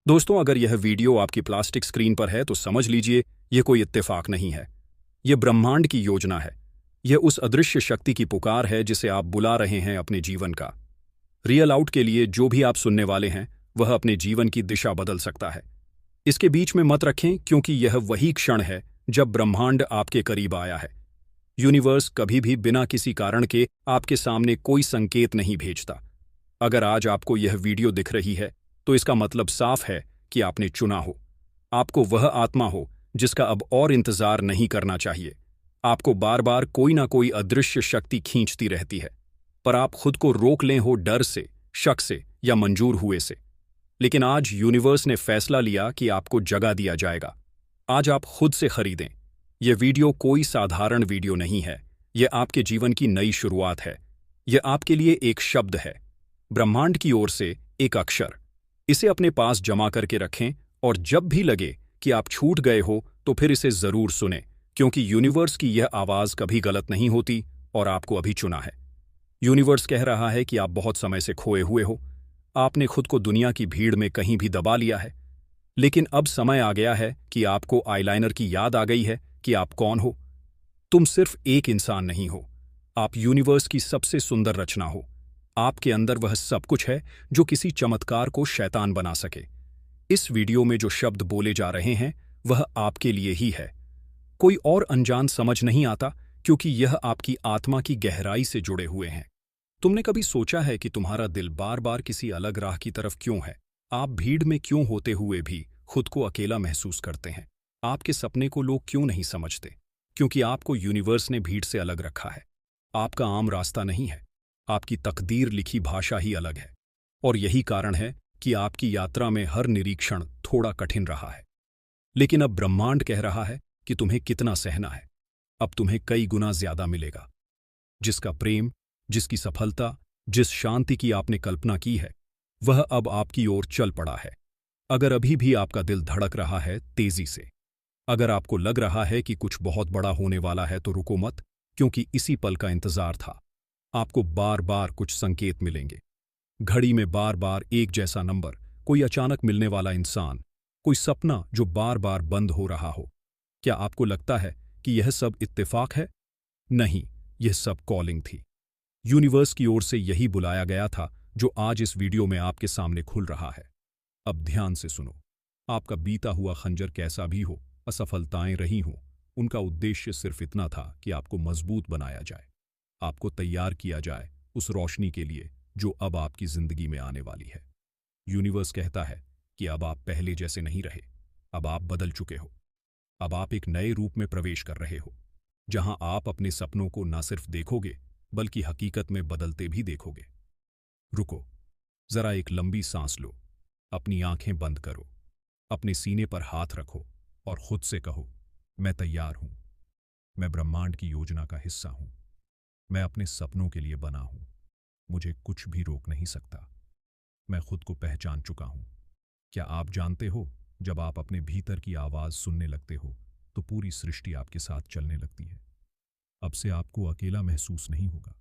दोस्तों, अगर यह वीडियो आपकी प्लास्टिक स्क्रीन पर है तो समझ लीजिए यह कोई इत्तेफाक नहीं है। यह ब्रह्मांड की योजना है। यह उस अदृश्य शक्ति की पुकार है जिसे आप बुला रहे हैं अपने जीवन का। रियल आउट के लिए जो भी आप सुनने वाले हैं वह अपने जीवन की दिशा बदल सकता है। इसके बीच में मत रखें, क्योंकि यह वही क्षण है जब ब्रह्मांड आपके करीब आया है। यूनिवर्स कभी भी बिना किसी कारण के आपके सामने कोई संकेत नहीं भेजता। अगर आज आपको यह वीडियो दिख रही है तो इसका मतलब साफ है कि आपने चुना हो। आपको वह आत्मा हो जिसका अब और इंतजार नहीं करना चाहिए। आपको बार बार कोई ना कोई अदृश्य शक्ति खींचती रहती है, पर आप खुद को रोक लें हो डर से, शक से या मंजूर हुए से। लेकिन आज यूनिवर्स ने फैसला लिया कि आपको जगा दिया जाएगा। आज आप खुद से खरीदें। यह वीडियो कोई साधारण वीडियो नहीं है। यह आपके जीवन की नई शुरुआत है। यह आपके लिए एक शब्द है, ब्रह्मांड की ओर से एक अक्षर। इसे अपने पास जमा करके रखें और जब भी लगे कि आप छूट गए हो तो फिर इसे जरूर सुनें, क्योंकि यूनिवर्स की यह आवाज कभी गलत नहीं होती और आपको अभी चुना है। यूनिवर्स कह रहा है कि आप बहुत समय से खोए हुए हो। आपने खुद को दुनिया की भीड़ में कहीं भी दबा लिया है, लेकिन अब समय आ गया है कि आपको आईलाइनर की याद आ गई है कि आप कौन हो। तुम सिर्फ एक इंसान नहीं हो, आप यूनिवर्स की सबसे सुंदर रचना हो। आपके अंदर वह सब कुछ है जो किसी चमत्कार को शैतान बना सके। इस वीडियो में जो शब्द बोले जा रहे हैं वह आपके लिए ही है। कोई और अनजान समझ नहीं आता, क्योंकि यह आपकी आत्मा की गहराई से जुड़े हुए हैं। तुमने कभी सोचा है कि तुम्हारा दिल बार बार किसी अलग राह की तरफ क्यों है? आप भीड़ में क्यों होते हुए भी खुद को अकेला महसूस करते हैं? आपके सपने को लोग क्यों नहीं समझते? क्योंकि आपको यूनिवर्स ने भीड़ से अलग रखा है। आपका आम रास्ता नहीं है। आपकी तकदीर लिखी भाषा ही अलग है। और यही कारण है कि आपकी यात्रा में हर निरीक्षण थोड़ा कठिन रहा है। लेकिन अब ब्रह्मांड कह रहा है कि तुम्हें कितना सहना है। अब तुम्हें कई गुना ज्यादा मिलेगा। जिसका प्रेम, जिसकी सफलता, जिस शांति की आपने कल्पना की है, वह अब आपकी ओर चल पड़ा है। अगर अभी भी आपका दिल धड़क रहा है तेजी से, अगर आपको लग रहा है कि कुछ बहुत बड़ा होने वाला है, तो रुको मत, क्योंकि इसी पल का इंतजार था। आपको बार बार कुछ संकेत मिलेंगे। घड़ी में बार बार एक जैसा नंबर, कोई अचानक मिलने वाला इंसान, कोई सपना जो बार बार बंद हो रहा हो। क्या आपको लगता है कि यह सब इत्तेफाक है? नहीं, यह सब कॉलिंग थी। यूनिवर्स की ओर से यही बुलाया गया था जो आज इस वीडियो में आपके सामने खुल रहा है। अब ध्यान से सुनो। आपका बीता हुआ खंजर कैसा भी हो, असफलताएं रही हों, उनका उद्देश्य सिर्फ इतना था कि आपको मजबूत बनाया जाए, आपको तैयार किया जाए उस रोशनी के लिए जो अब आपकी जिंदगी में आने वाली है। यूनिवर्स कहता है कि अब आप पहले जैसे नहीं रहे। अब आप बदल चुके हो। अब आप एक नए रूप में प्रवेश कर रहे हो, जहां आप अपने सपनों को न सिर्फ देखोगे बल्कि हकीकत में बदलते भी देखोगे। रुको, जरा एक लंबी सांस लो, अपनी आंखें बंद करो, अपने सीने पर हाथ रखो और खुद से कहो, मैं तैयार हूं। मैं ब्रह्मांड की योजना का हिस्सा हूं। मैं अपने सपनों के लिए बना हूं। मुझे कुछ भी रोक नहीं सकता। मैं खुद को पहचान चुका हूं। क्या आप जानते हो, जब आप अपने भीतर की आवाज सुनने लगते हो तो पूरी सृष्टि आपके साथ चलने लगती है। अब से आपको अकेला महसूस नहीं होगा।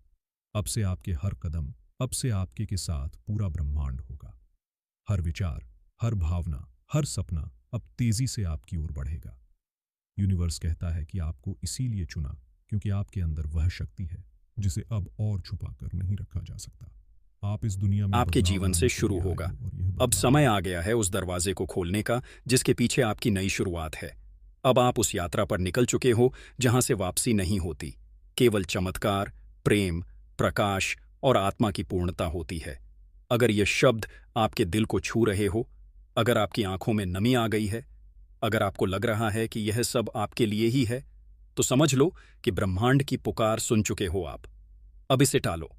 अब से आपके हर कदम, अब से आपके के साथ पूरा ब्रह्मांड होगा। हर विचार, हर भावना, हर सपना अब तेजी से आपकी ओर बढ़ेगा। यूनिवर्स कहता है कि आपको इसीलिए चुना क्योंकि आपके अंदर वह शक्ति है जिसे अब और छुपा कर नहीं रखा जा सकता। आप इस दुनिया में आपके बदलाव जीवन लाने से के शुरू लिए आए होगा। हो और यह अब बदलाव समय आ गया है उस दरवाजे को खोलने का जिसके पीछे आपकी नई शुरुआत है। अब आप उस यात्रा पर निकल चुके हो जहां से वापसी नहीं होती। केवल चमत्कार, प्रेम, प्रकाश और आत्मा की पूर्णता होती है। अगर ये शब्द आपके दिल को छू रहे हो, अगर आपकी आंखों में नमी आ गई है, अगर आपको लग रहा है कि यह सब आपके लिए ही है, तो समझ लो कि ब्रह्मांड की पुकार सुन चुके हो आप। अब इसे टालो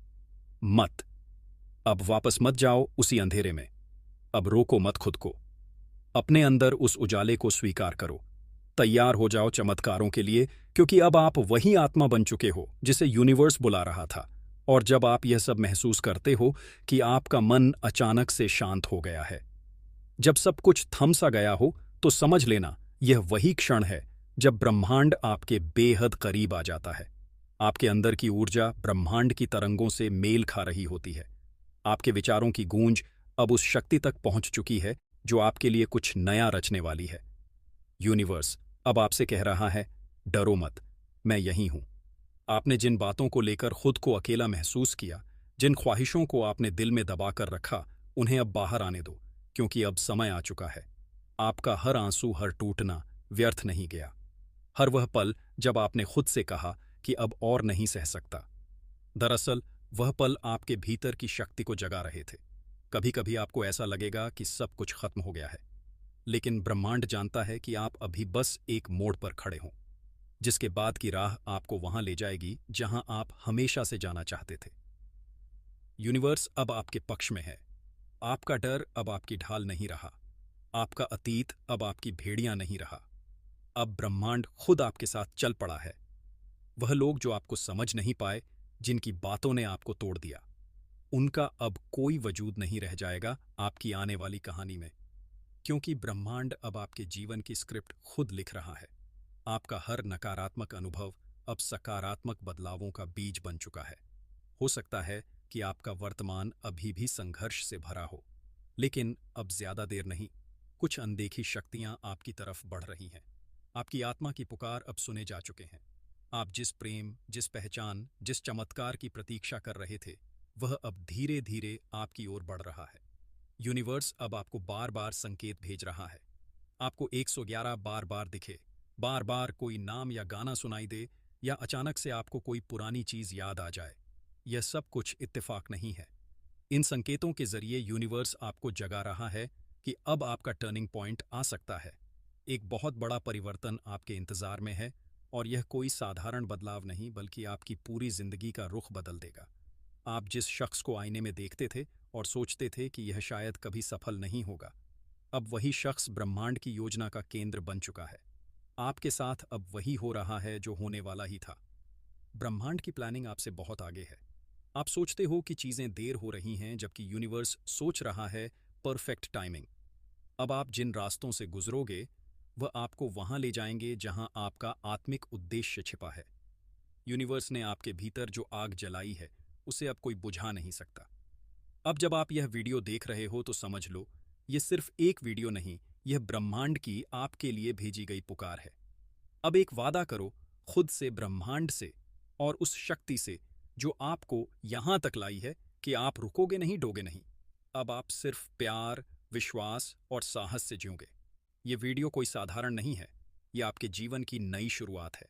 मत। अब वापस मत जाओ उसी अंधेरे में। अब रोको मत खुद को। अपने अंदर उस उजाले को स्वीकार करो। तैयार हो जाओ चमत्कारों के लिए, क्योंकि अब आप वही आत्मा बन चुके हो जिसे यूनिवर्स बुला रहा था। और जब आप यह सब महसूस करते हो कि आपका मन अचानक से शांत हो गया है, जब सब कुछ थम सा गया हो, तो समझ लेना यह वही क्षण है जब ब्रह्मांड आपके बेहद करीब आ जाता है। आपके अंदर की ऊर्जा ब्रह्मांड की तरंगों से मेल खा रही होती है। आपके विचारों की गूंज अब उस शक्ति तक पहुंच चुकी है जो आपके लिए कुछ नया रचने वाली है। यूनिवर्स अब आपसे कह रहा है, डरो मत, मैं यहीं हूं। आपने जिन बातों को लेकर खुद को अकेला महसूस किया, जिन ख्वाहिशों को आपने दिल में दबाकर रखा, उन्हें अब बाहर आने दो, क्योंकि अब समय आ चुका है। आपका हर आंसू, हर टूटना व्यर्थ नहीं गया। हर वह पल जब आपने खुद से कहा कि अब और नहीं सह सकता। दरअसल वह पल आपके भीतर की शक्ति को जगा रहे थे। कभी कभी आपको ऐसा लगेगा कि सब कुछ खत्म हो गया है, लेकिन ब्रह्मांड जानता है कि आप अभी बस एक मोड़ पर खड़े हों, जिसके बाद की राह आपको वहां ले जाएगी जहां आप हमेशा से जाना चाहते थे। यूनिवर्स अब आपके पक्ष में है। आपका डर अब आपकी ढाल नहीं रहा। आपका अतीत अब आपकी भेड़ियां नहीं रहा। अब ब्रह्मांड खुद आपके साथ चल पड़ा है। वह लोग जो आपको समझ नहीं पाए, जिनकी बातों ने आपको तोड़ दिया, उनका अब कोई वजूद नहीं रह जाएगा आपकी आने वाली कहानी में, क्योंकि ब्रह्मांड अब आपके जीवन की स्क्रिप्ट खुद लिख रहा है। आपका हर नकारात्मक अनुभव अब सकारात्मक बदलावों का बीज बन चुका है। हो सकता है कि आपका वर्तमान अभी भी संघर्ष से भरा हो, लेकिन अब ज्यादा देर नहीं। कुछ अनदेखी शक्तियां आपकी तरफ बढ़ रही हैं। आपकी आत्मा की पुकार अब सुने जा चुके हैं। आप जिस प्रेम, जिस पहचान, जिस चमत्कार की प्रतीक्षा कर रहे थे, वह अब धीरे धीरे आपकी ओर बढ़ रहा है। यूनिवर्स अब आपको बार बार संकेत भेज रहा है। आपको 111 बार बार दिखे, बार बार कोई नाम या गाना सुनाई दे, या अचानक से आपको कोई पुरानी चीज याद आ जाए। यह सब कुछ इत्तेफाक नहीं है। इन संकेतों के जरिए यूनिवर्स आपको जगा रहा है कि अब आपका टर्निंग पॉइंट आ सकता है। एक बहुत बड़ा परिवर्तन आपके इंतजार में है, और यह कोई साधारण बदलाव नहीं, बल्कि आपकी पूरी जिंदगी का रुख बदल देगा। आप जिस शख्स को आईने में देखते थे और सोचते थे कि यह शायद कभी सफल नहीं होगा, अब वही शख्स ब्रह्मांड की योजना का केंद्र बन चुका है। आपके साथ अब वही हो रहा है जो होने वाला ही था। ब्रह्मांड की प्लानिंग आपसे बहुत आगे है। आप सोचते हो कि चीजें देर हो रही हैं, जबकि यूनिवर्स सोच रहा है परफेक्ट टाइमिंग। अब आप जिन रास्तों से गुजरोगे, वह आपको वहां ले जाएंगे जहां आपका आत्मिक उद्देश्य छिपा है। यूनिवर्स ने आपके भीतर जो आग जलाई है, उसे अब कोई बुझा नहीं सकता। अब जब आप यह वीडियो देख रहे हो तो समझ लो, यह सिर्फ एक वीडियो नहीं, यह ब्रह्मांड की आपके लिए भेजी गई पुकार है। अब एक वादा करो, खुद से, ब्रह्मांड से और उस शक्ति से जो आपको यहां तक लाई है, कि आप रुकोगे नहीं, डोगे नहीं। अब आप सिर्फ प्यार, विश्वास और साहस से जियोगे। ये वीडियो कोई साधारण नहीं है, यह आपके जीवन की नई शुरुआत है।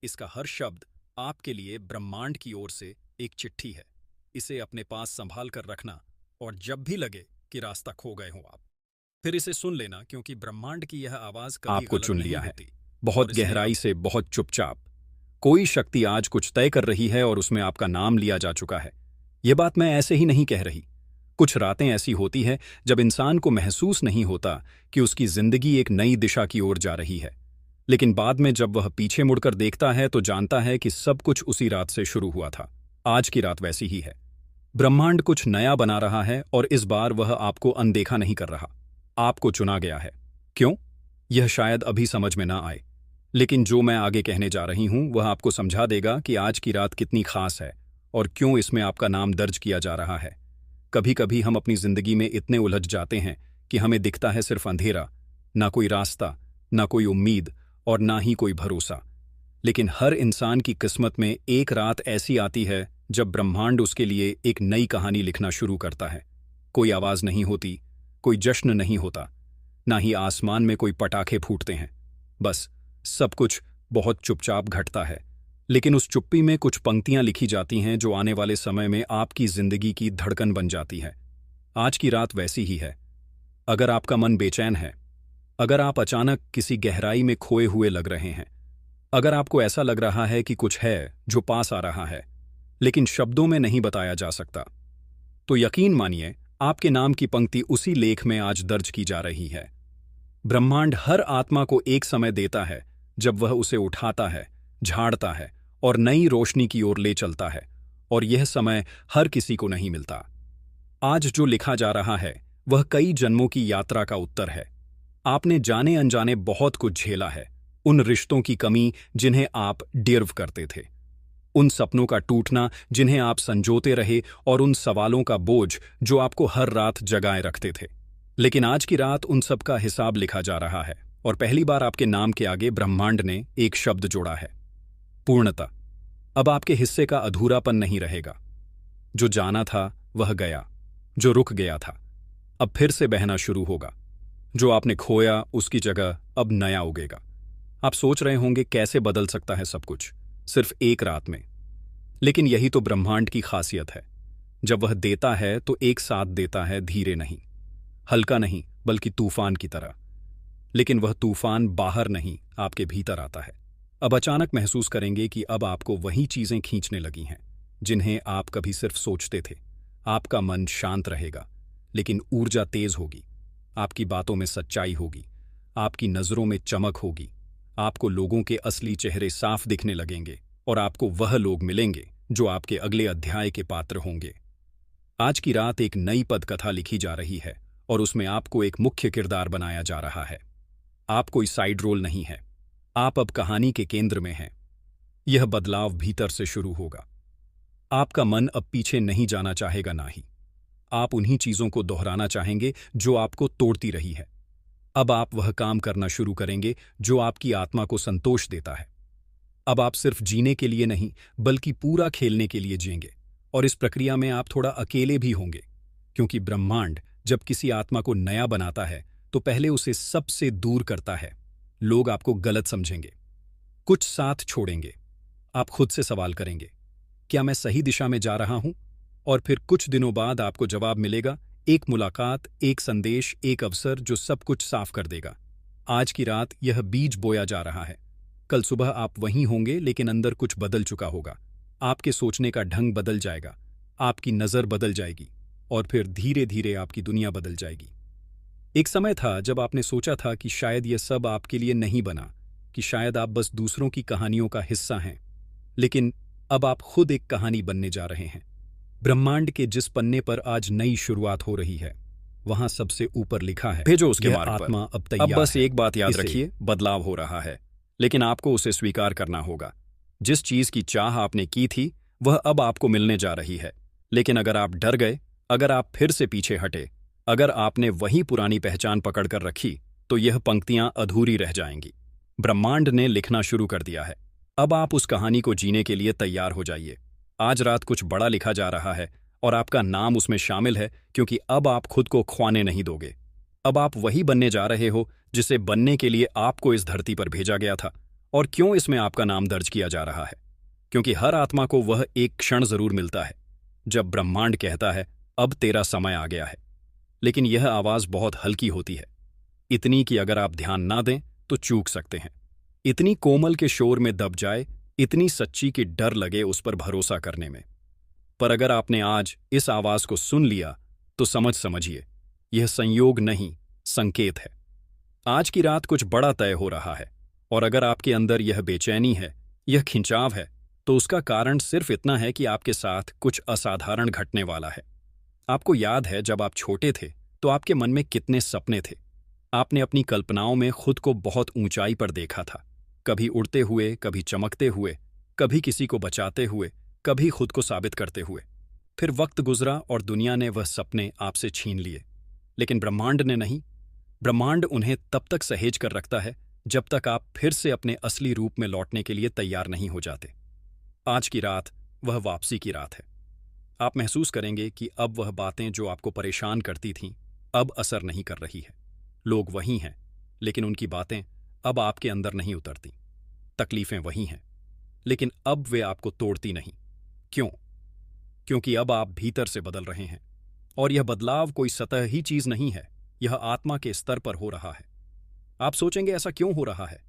इसका हर शब्द आपके लिए ब्रह्मांड की ओर से एक चिट्ठी है। इसे अपने पास संभाल कर रखना, और जब भी लगे कि रास्ता खो गए हो आप, फिर इसे सुन लेना, क्योंकि ब्रह्मांड की यह आवाज कभी आपको गलत चुन नहीं लिया है, होती। बहुत और इसलिए गहराई से, बहुत चुपचाप। कोई शक्ति आज कुछ तय कर रही है और उसमें आपका नाम लिया जा चुका है। ये बात मैं ऐसे ही नहीं कह रही। कुछ रातें ऐसी होती है जब इंसान को महसूस नहीं होता कि उसकी जिंदगी एक नई दिशा की ओर जा रही है, लेकिन बाद में जब वह पीछे मुड़कर देखता है तो जानता है कि सब कुछ उसी रात से शुरू हुआ था। आज की रात वैसी ही है। ब्रह्मांड कुछ नया बना रहा है, और इस बार वह आपको अनदेखा नहीं कर रहा। आपको चुना गया है। क्यों? यह शायद अभी समझ में ना आए, लेकिन जो मैं आगे कहने जा रही हूं वह आपको समझा देगा कि आज की रात कितनी खास है और क्यों इसमें आपका नाम दर्ज किया जा रहा है। कभी कभी हम अपनी जिंदगी में इतने उलझ जाते हैं कि हमें दिखता है सिर्फ अंधेरा, ना कोई रास्ता, ना कोई उम्मीद और ना ही कोई भरोसा। लेकिन हर इंसान की किस्मत में एक रात ऐसी आती है जब ब्रह्मांड उसके लिए एक नई कहानी लिखना शुरू करता है। कोई आवाज नहीं होती, कोई जश्न नहीं होता, ना ही आसमान में कोई पटाखे फूटते हैं। बस सब कुछ बहुत चुपचाप घटता है, लेकिन उस चुप्पी में कुछ पंक्तियां लिखी जाती हैं जो आने वाले समय में आपकी जिंदगी की धड़कन बन जाती है। आज की रात वैसी ही है। अगर आपका मन बेचैन है, अगर आप अचानक किसी गहराई में खोए हुए लग रहे हैं, अगर आपको ऐसा लग रहा है कि कुछ है जो पास आ रहा है लेकिन शब्दों में नहीं बताया जा सकता, तो यकीन मानिए आपके नाम की पंक्ति उसी लेख में आज दर्ज की जा रही है। ब्रह्मांड हर आत्मा को एक समय देता है जब वह उसे उठाता है, झाड़ता है और नई रोशनी की ओर ले चलता है, और यह समय हर किसी को नहीं मिलता। आज जो लिखा जा रहा है वह कई जन्मों की यात्रा का उत्तर है। आपने जाने अनजाने बहुत कुछ झेला है। उन रिश्तों की कमी जिन्हें आप डिर्व करते थे, उन सपनों का टूटना जिन्हें आप संजोते रहे, और उन सवालों का बोझ जो आपको हर रात जगाए रखते थे। लेकिन आज की रात उन सब का हिसाब लिखा जा रहा है, और पहली बार आपके नाम के आगे ब्रह्मांड ने एक शब्द जोड़ा है, पूर्णता। अब आपके हिस्से का अधूरापन नहीं रहेगा। जो जाना था वह गया, जो रुक गया था अब फिर से बहना शुरू होगा, जो आपने खोया उसकी जगह अब नया उगेगा। आप सोच रहे होंगे कैसे बदल सकता है सब कुछ सिर्फ एक रात में, लेकिन यही तो ब्रह्मांड की खासियत है। जब वह देता है तो एक साथ देता है, धीरे नहीं, हल्का नहीं, बल्कि तूफान की तरह। लेकिन वह तूफान बाहर नहीं, आपके भीतर आता है। अब अचानक महसूस करेंगे कि अब आपको वही चीजें खींचने लगी हैं जिन्हें आप कभी सिर्फ सोचते थे। आपका मन शांत रहेगा, लेकिन ऊर्जा तेज होगी। आपकी बातों में सच्चाई होगी, आपकी नजरों में चमक होगी। आपको लोगों के असली चेहरे साफ दिखने लगेंगे, और आपको वह लोग मिलेंगे जो आपके अगले अध्याय के पात्र होंगे। आज की रात एक नई पदकथा लिखी जा रही है, और उसमें आपको एक मुख्य किरदार बनाया जा रहा है। आप कोई साइड रोल नहीं है, आप अब कहानी के केंद्र में हैं। यह बदलाव भीतर से शुरू होगा। आपका मन अब पीछे नहीं जाना चाहेगा, ना ही आप उन्हीं चीजों को दोहराना चाहेंगे जो आपको तोड़ती रही है। अब आप वह काम करना शुरू करेंगे जो आपकी आत्मा को संतोष देता है। अब आप सिर्फ जीने के लिए नहीं, बल्कि पूरा खेलने के लिए जिएंगे। और इस प्रक्रिया में आप थोड़ा अकेले भी होंगे, क्योंकि ब्रह्मांड जब किसी आत्मा को नया बनाता है तो पहले उसे सबसे दूर करता है। लोग आपको गलत समझेंगे, कुछ साथ छोड़ेंगे। आप खुद से सवाल करेंगे, क्या मैं सही दिशा में जा रहा हूं? और फिर कुछ दिनों बाद आपको जवाब मिलेगा, एक मुलाकात, एक संदेश, एक अवसर जो सब कुछ साफ कर देगा। आज की रात यह बीज बोया जा रहा है। कल सुबह आप वहीं होंगे, लेकिन अंदर कुछ बदल चुका होगा। आपके सोचने का ढंग बदल जाएगा, आपकी नज़र बदल जाएगी, और फिर धीरे धीरे आपकी दुनिया बदल जाएगी। एक समय था जब आपने सोचा था कि शायद यह सब आपके लिए नहीं बना, कि शायद आप बस दूसरों की कहानियों का हिस्सा हैं। लेकिन अब आप खुद एक कहानी बनने जा रहे हैं। ब्रह्मांड के जिस पन्ने पर आज नई शुरुआत हो रही है, वहां सबसे ऊपर लिखा है, भेजो उसके मार्ग पर। आत्मा अब तैयार है। अब बस एक बात याद रखिए, बदलाव हो रहा है, लेकिन आपको उसे स्वीकार करना होगा। जिस चीज की चाह आपने की थी वह अब आपको मिलने जा रही है। लेकिन अगर आप डर गए, अगर आप फिर से पीछे हटे, अगर आपने वही पुरानी पहचान पकड़कर रखी, तो यह पंक्तियां अधूरी रह जाएंगी। ब्रह्मांड ने लिखना शुरू कर दिया है। अब आप उस कहानी को जीने के लिए तैयार हो जाइए। आज रात कुछ बड़ा लिखा जा रहा है, और आपका नाम उसमें शामिल है, क्योंकि अब आप खुद को खोने नहीं दोगे। अब आप वही बनने जा रहे हो जिसे बनने के लिए आपको इस धरती पर भेजा गया था। और क्यों इसमें आपका नाम दर्ज किया जा रहा है? क्योंकि हर आत्मा को वह एक क्षण जरूर मिलता है जब ब्रह्मांड कहता है, अब तेरा समय आ गया है। लेकिन यह आवाज बहुत हल्की होती है, इतनी कि अगर आप ध्यान ना दें तो चूक सकते हैं। इतनी कोमल के शोर में दब जाए, इतनी सच्ची कि डर लगे उस पर भरोसा करने में। पर अगर आपने आज इस आवाज को सुन लिया तो समझिए, यह संयोग नहीं, संकेत है। आज की रात कुछ बड़ा तय हो रहा है, और अगर आपके अंदर यह बेचैनी है, यह खिंचाव है, तो उसका कारण सिर्फ इतना है कि आपके साथ कुछ असाधारण घटने वाला है। आपको याद है जब आप छोटे थे तो आपके मन में कितने सपने थे। आपने अपनी कल्पनाओं में खुद को बहुत ऊंचाई पर देखा था, कभी उड़ते हुए, कभी चमकते हुए, कभी किसी को बचाते हुए, कभी खुद को साबित करते हुए। फिर वक्त गुजरा और दुनिया ने वह सपने आपसे छीन लिए। लेकिन ब्रह्मांड ने नहीं। ब्रह्मांड उन्हें तब तक सहेज कर रखता है जब तक आप फिर से अपने असली रूप में लौटने के लिए तैयार नहीं हो जाते। आज की रात वह वापसी की रात है। आप महसूस करेंगे कि अब वह बातें जो आपको परेशान करती थीं अब असर नहीं कर रही है। लोग वही हैं, लेकिन उनकी बातें अब आपके अंदर नहीं उतरती। तकलीफें वही हैं, लेकिन अब वे आपको तोड़ती नहीं। क्यों? क्योंकि अब आप भीतर से बदल रहे हैं, और यह बदलाव कोई सतह ही चीज नहीं है, यह आत्मा के स्तर पर हो रहा है। आप सोचेंगे ऐसा क्यों हो रहा है?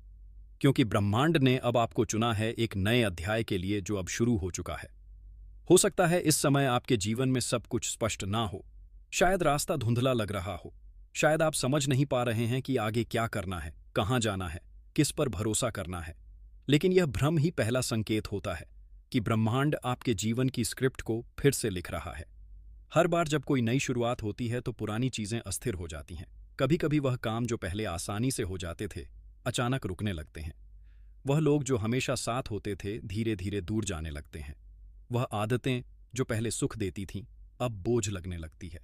क्योंकि ब्रह्मांड ने अब आपको चुना है एक नए अध्याय के लिए जो अब शुरू हो चुका है। हो सकता है इस समय आपके जीवन में सब कुछ स्पष्ट ना हो, शायद रास्ता धुंधला लग रहा हो, शायद आप समझ नहीं पा रहे हैं कि आगे क्या करना है, कहाँ जाना है, किस पर भरोसा करना है। लेकिन यह भ्रम ही पहला संकेत होता है कि ब्रह्मांड आपके जीवन की स्क्रिप्ट को फिर से लिख रहा है। हर बार जब कोई नई शुरुआत होती है तो पुरानी चीजें अस्थिर हो जाती हैं। कभी कभी वह काम जो पहले आसानी से हो जाते थे अचानक रुकने लगते हैं। वह लोग जो हमेशा साथ होते थे धीरे धीरे दूर जाने लगते हैं। वह आदतें जो पहले सुख देती थीं अब बोझ लगने लगती है।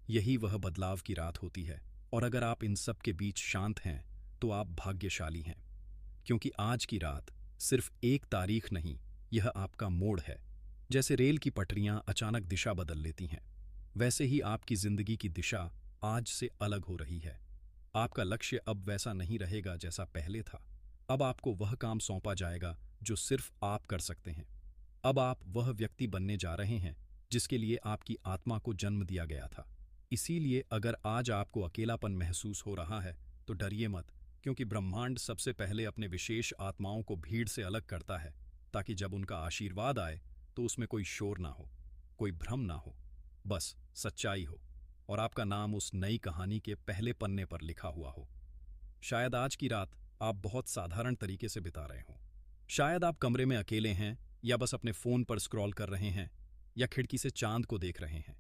यही वह बदलाव की रात होती है, और अगर आप इन सब के बीच शांत हैं तो आप भाग्यशाली हैं, क्योंकि आज की रात सिर्फ एक तारीख नहीं, यह आपका मोड़ है। जैसे रेल की पटरियां अचानक दिशा बदल लेती हैं, वैसे ही आपकी जिंदगी की दिशा आज से अलग हो रही है। आपका लक्ष्य अब वैसा नहीं रहेगा जैसा पहले था। अब आपको वह काम सौंपा जाएगा जो सिर्फ आप कर सकते हैं। अब आप वह व्यक्ति बनने जा रहे हैं जिसके लिए आपकी आत्मा को जन्म दिया गया था। इसीलिए अगर आज आपको अकेलापन महसूस हो रहा है तो डरिए मत, क्योंकि ब्रह्मांड सबसे पहले अपने विशेष आत्माओं को भीड़ से अलग करता है, ताकि जब उनका आशीर्वाद आए तो उसमें कोई शोर ना हो, कोई भ्रम ना हो, बस सच्चाई हो, और आपका नाम उस नई कहानी के पहले पन्ने पर लिखा हुआ हो। शायद आज की रात आप बहुत साधारण तरीके से बिता रहे हों। शायद आप कमरे में अकेले हैं, या बस अपने फोन पर स्क्रॉल कर रहे हैं, या खिड़की से चांद को देख रहे हैं।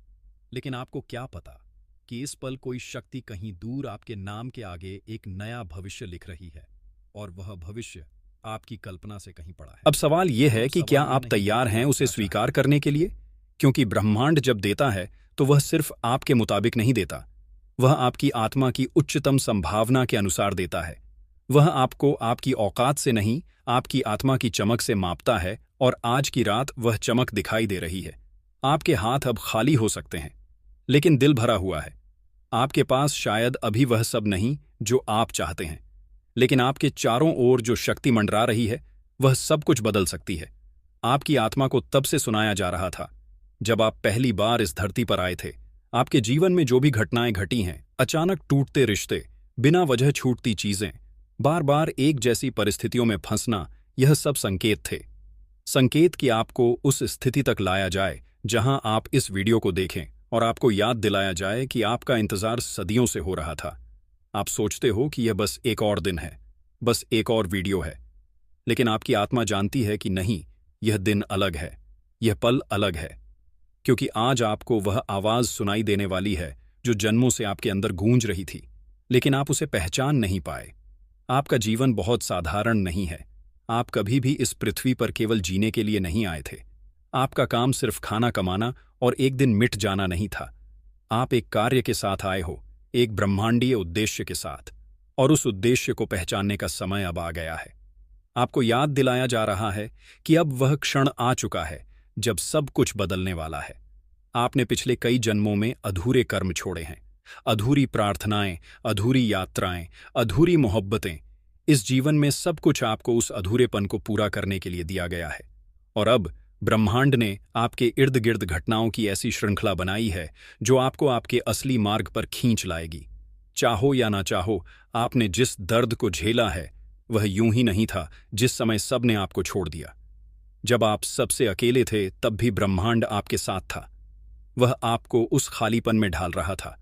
लेकिन आपको क्या पता कि इस पल कोई शक्ति कहीं दूर आपके नाम के आगे एक नया भविष्य लिख रही है, और वह भविष्य आपकी कल्पना से कहीं पड़ा है। अब सवाल यह है कि क्या आप तैयार हैं उसे स्वीकार करने के लिए? क्योंकि ब्रह्मांड जब देता है तो वह सिर्फ आपके मुताबिक नहीं देता, वह आपकी आत्मा की उच्चतम संभावना के अनुसार देता है। वह आपको आपकी औकात से नहीं, आपकी आत्मा की चमक से मापता है, और आज की रात वह चमक दिखाई दे रही है। आपके हाथ अब खाली हो सकते हैं, लेकिन दिल भरा हुआ है। आपके पास शायद अभी वह सब नहीं जो आप चाहते हैं, लेकिन आपके चारों ओर जो शक्ति मंडरा रही है वह सब कुछ बदल सकती है। आपकी आत्मा को तब से सुनाया जा रहा था जब आप पहली बार इस धरती पर आए थे। आपके जीवन में जो भी घटनाएं घटी हैं, अचानक टूटते रिश्ते, बिना वजह छूटती चीजें, बार बार एक जैसी परिस्थितियों में फंसना, यह सब संकेत थे। संकेत कि आपको उस स्थिति तक लाया जाए जहां आप इस वीडियो को देखें, और आपको याद दिलाया जाए कि आपका इंतजार सदियों से हो रहा था। आप सोचते हो कि यह बस एक और दिन है, बस एक और वीडियो है, लेकिन आपकी आत्मा जानती है कि नहीं, यह दिन अलग है, यह पल अलग है, क्योंकि आज आपको वह आवाज सुनाई देने वाली है जो जन्मों से आपके अंदर गूंज रही थी, लेकिन आप उसे पहचान नहीं पाए। आपका जीवन बहुत साधारण नहीं है। आप कभी भी इस पृथ्वी पर केवल जीने के लिए नहीं आए थे। आपका काम सिर्फ खाना कमाना और एक दिन मिट जाना नहीं था। आप एक कार्य के साथ आए हो, एक ब्रह्मांडीय उद्देश्य के साथ, और उस उद्देश्य को पहचानने का समय अब आ गया है। आपको याद दिलाया जा रहा है कि अब वह क्षण आ चुका है जब सब कुछ बदलने वाला है। आपने पिछले कई जन्मों में अधूरे कर्म छोड़े हैं, अधूरी प्रार्थनाएं, अधूरी यात्राएं, अधूरी मोहब्बतें। इस जीवन में सब कुछ आपको उस अधूरेपन को पूरा करने के लिए दिया गया है, और अब ब्रह्मांड ने आपके इर्द गिर्द घटनाओं की ऐसी श्रृंखला बनाई है जो आपको आपके असली मार्ग पर खींच लाएगी। चाहो या ना चाहो, आपने जिस दर्द को झेला है वह यूं ही नहीं था जिस समय सबने आपको छोड़ दिया। जब आप सबसे अकेले थे तब भी ब्रह्मांड आपके साथ था। वह आपको उस खालीपन में ढाल रहा था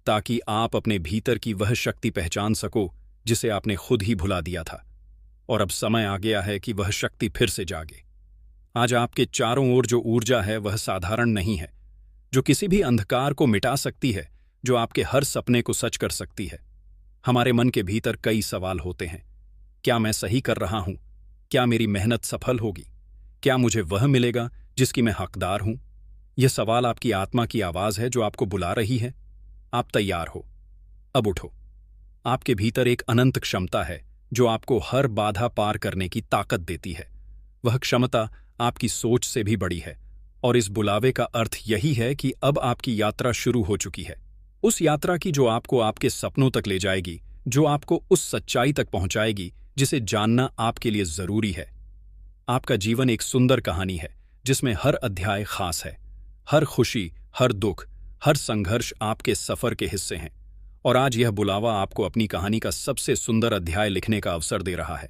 ताकि आप अपने भीतर की वह शक्ति पहचान सको जिसे आपने खुद ही भुला दिया था। और अब समय आ गया है कि वह शक्ति फिर से जागे। आज आपके चारों ओर जो ऊर्जा है वह साधारण नहीं है, जो किसी भी अंधकार को मिटा सकती है, जो आपके हर सपने को सच कर सकती है। हमारे मन के भीतर कई सवाल होते हैं। क्या मैं सही कर रहा हूं? क्या मेरी मेहनत सफल होगी? क्या मुझे वह मिलेगा जिसकी मैं हकदार हूं? यह सवाल आपकी आत्मा की आवाज है जो आपको बुला रही है। आप तैयार हो? अब उठो। आपके भीतर एक अनंत क्षमता है जो आपको हर बाधा पार करने की ताकत देती है। वह क्षमता आपकी सोच से भी बड़ी है, और इस बुलावे का अर्थ यही है कि अब आपकी यात्रा शुरू हो चुकी है। उस यात्रा की जो आपको आपके सपनों तक ले जाएगी, जो आपको उस सच्चाई तक पहुंचाएगी जिसे जानना आपके लिए जरूरी है। आपका जीवन एक सुंदर कहानी है जिसमें हर अध्याय खास है। हर खुशी, हर दुख, हर संघर्ष आपके सफर के हिस्से हैं, और आज यह बुलावा आपको अपनी कहानी का सबसे सुंदर अध्याय लिखने का अवसर दे रहा है।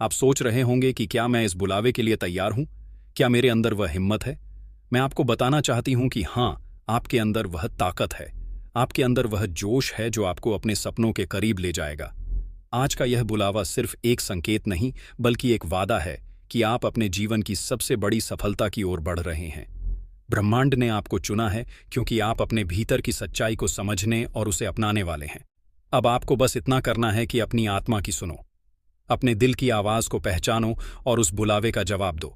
आप सोच रहे होंगे कि क्या मैं इस बुलावे के लिए तैयार हूं? क्या मेरे अंदर वह हिम्मत है? मैं आपको बताना चाहती हूं कि हां, आपके अंदर वह ताकत है, आपके अंदर वह जोश है जो आपको अपने सपनों के करीब ले जाएगा। आज का यह बुलावा सिर्फ एक संकेत नहीं, बल्कि एक वादा है कि आप अपने जीवन की सबसे बड़ी सफलता की ओर बढ़ रहे हैं। ब्रह्मांड ने आपको चुना है क्योंकि आप अपने भीतर की सच्चाई को समझने और उसे अपनाने वाले हैं। अब आपको बस इतना करना है कि अपनी आत्मा की सुनो, अपने दिल की आवाज को पहचानो और उस बुलावे का जवाब दो,